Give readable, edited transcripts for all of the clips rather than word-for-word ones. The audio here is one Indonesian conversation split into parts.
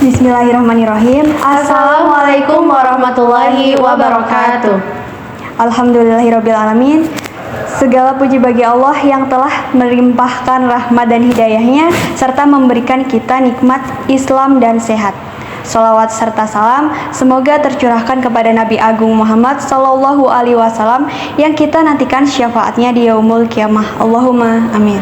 Bismillahirrahmanirrahim. Assalamualaikum warahmatullahi wabarakatuh. Alhamdulillahirrabbilalamin. Segala puji bagi Allah yang telah melimpahkan rahmat dan hidayahnya serta memberikan kita nikmat Islam dan sehat. Salawat serta salam semoga tercurahkan kepada Nabi Agung Muhammad Sallallahu Alaihi Wasallam yang kita nantikan syafaatnya di yaumul kiamah. Allahumma amin.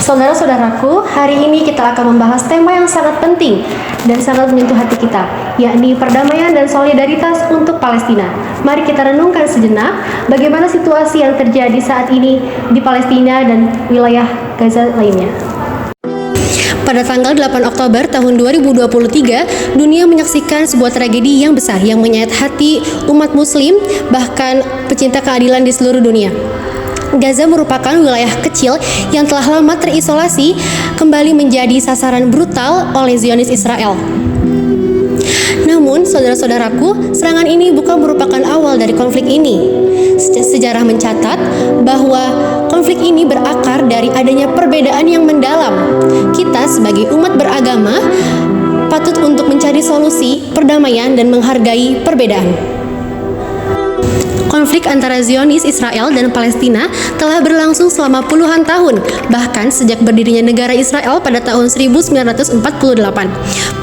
Saudara-saudaraku, hari ini kita akan membahas tema yang sangat penting dan sangat menyentuh hati kita, yakni perdamaian dan solidaritas untuk Palestina. Mari kita renungkan sejenak bagaimana situasi yang terjadi saat ini di Palestina dan wilayah Gaza lainnya. Pada tanggal 8 Oktober tahun 2023, dunia menyaksikan sebuah tragedi yang besar yang menyayat hati umat muslim, bahkan pecinta keadilan di seluruh dunia. Gaza merupakan wilayah kecil yang telah lama terisolasi, kembali menjadi sasaran brutal oleh Zionis Israel. Namun, saudara-saudaraku, serangan ini bukan merupakan awal dari konflik ini. Sejarah mencatat bahwa konflik ini berakar dari adanya perbedaan yang mendalam. Kita sebagai umat beragama patut untuk mencari solusi, perdamaian, dan menghargai perbedaan. Konflik antara Zionis, Israel, dan Palestina telah berlangsung selama puluhan tahun, bahkan sejak berdirinya negara Israel pada tahun 1948.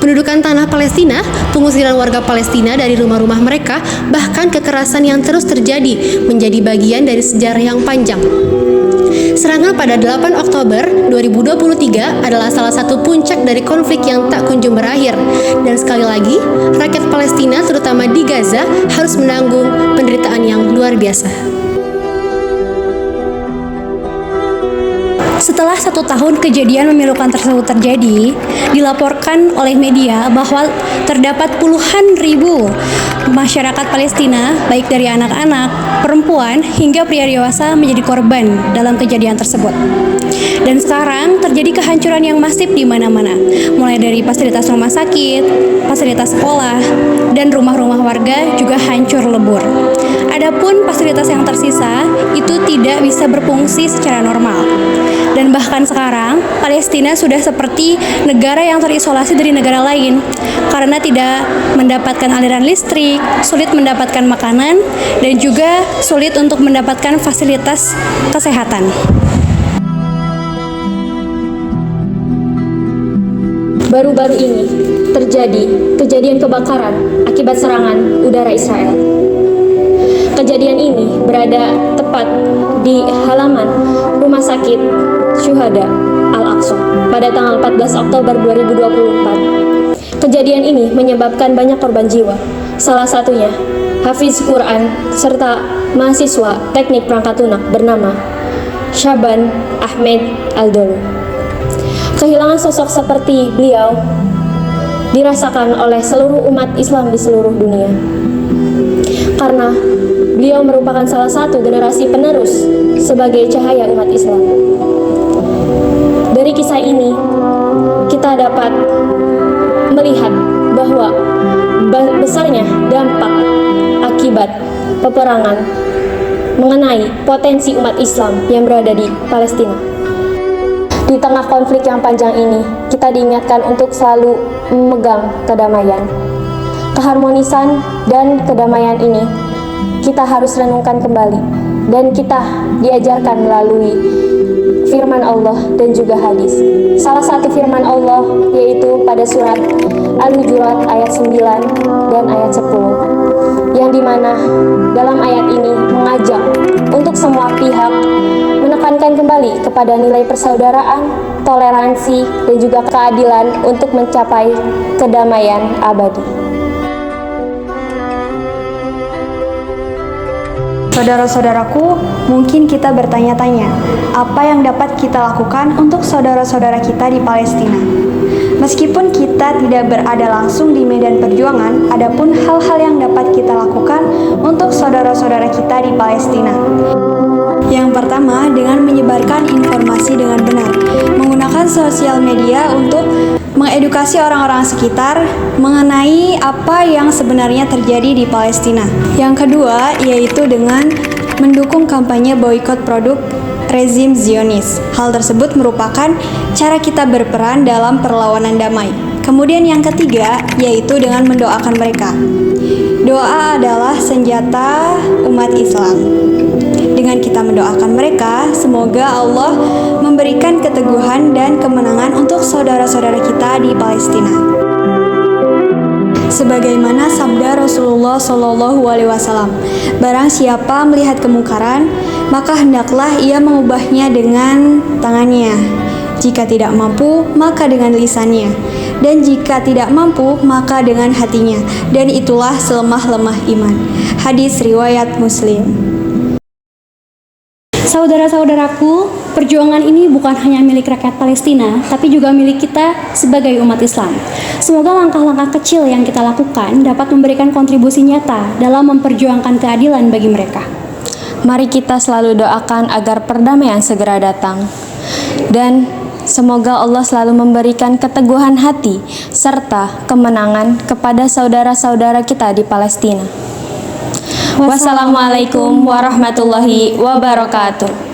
Pendudukan tanah Palestina, pengusiran warga Palestina dari rumah-rumah mereka, bahkan kekerasan yang terus terjadi menjadi bagian dari sejarah yang panjang. Serangan pada 8 Oktober 2023 adalah salah satu puncak dari konflik yang tak kunjung berakhir. Dan sekali lagi, rakyat Palestina terutama di Gaza harus menanggung penderitaan yang luar biasa. Setelah 1 tahun kejadian memilukan tersebut terjadi, dilaporkan oleh media bahwa terdapat puluhan ribu masyarakat Palestina, baik dari anak-anak, perempuan, hingga pria dewasa menjadi korban dalam kejadian tersebut. Dan sekarang terjadi kehancuran yang masif di mana-mana, mulai dari fasilitas rumah sakit, fasilitas sekolah, dan rumah-rumah warga juga hancur lebur. Adapun fasilitas yang tersisa itu tidak bisa berfungsi secara normal. Dan bahkan sekarang, Palestina sudah seperti negara yang terisolasi dari negara lain karena tidak mendapatkan aliran listrik, sulit mendapatkan makanan, dan juga sulit untuk mendapatkan fasilitas kesehatan. Baru-baru ini terjadi kejadian kebakaran akibat serangan udara Israel. Kejadian ini berada tepat di halaman Rumah Sakit Syuhada Al-Aqsa pada tanggal 14 Oktober 2024. Kejadian ini menyebabkan banyak korban jiwa, salah satunya Hafiz Quran serta mahasiswa teknik perangkat lunak bernama Syaban Ahmed Al-Dolu. Kehilangan sosok seperti beliau dirasakan oleh seluruh umat Islam di seluruh dunia, karena beliau merupakan salah satu generasi penerus sebagai cahaya umat Islam. Dari kisah ini, kita dapat melihat bahwa besarnya dampak akibat peperangan mengenai potensi umat Islam yang berada di Palestina. Di tengah konflik yang panjang ini, kita diingatkan untuk selalu memegang kedamaian. Keharmonisan dan kedamaian ini kita harus renungkan kembali, dan kita diajarkan melalui firman Allah dan juga hadis. Salah satu firman Allah yaitu pada surat Al-Hujurat ayat 9 dan ayat 10, yang dimana dalam ayat ini mengajak untuk semua pihak menekankan kembali kepada nilai persaudaraan, toleransi, dan juga keadilan untuk mencapai kedamaian abadi. Saudara-saudaraku, mungkin kita bertanya-tanya, apa yang dapat kita lakukan untuk saudara-saudara kita di Palestina? Meskipun kita tidak berada langsung di medan perjuangan, adapun hal-hal yang dapat kita lakukan untuk saudara-saudara kita di Palestina. Yang pertama, dengan menyebarkan informasi dengan benar, menggunakan sosial media untuk mengedukasi orang-orang sekitar mengenai apa yang sebenarnya terjadi di Palestina. Yang kedua, yaitu dengan mendukung kampanye boikot produk rezim Zionis. Hal tersebut merupakan cara kita berperan dalam perlawanan damai. Kemudian yang ketiga, yaitu dengan mendoakan mereka. Doa adalah senjata umat Islam. Dengan kita mendoakan mereka, semoga Allah memberikan keteguhan dan kemenangan untuk saudara-saudara kita di Palestina. Sebagaimana sabda Rasulullah SAW, barang siapa melihat kemungkaran, maka hendaklah ia mengubahnya dengan tangannya. Jika tidak mampu, maka dengan lisannya. Dan jika tidak mampu, maka dengan hatinya. Dan itulah selemah-lemah iman. Hadis riwayat Muslim. Saudara-saudaraku, perjuangan ini bukan hanya milik rakyat Palestina, tapi juga milik kita sebagai umat Islam. Semoga langkah-langkah kecil yang kita lakukan dapat memberikan kontribusi nyata dalam memperjuangkan keadilan bagi mereka. Mari kita selalu doakan agar perdamaian segera datang. Dan semoga Allah selalu memberikan keteguhan hati serta kemenangan kepada saudara-saudara kita di Palestina. Wassalamualaikum warahmatullahi wabarakatuh.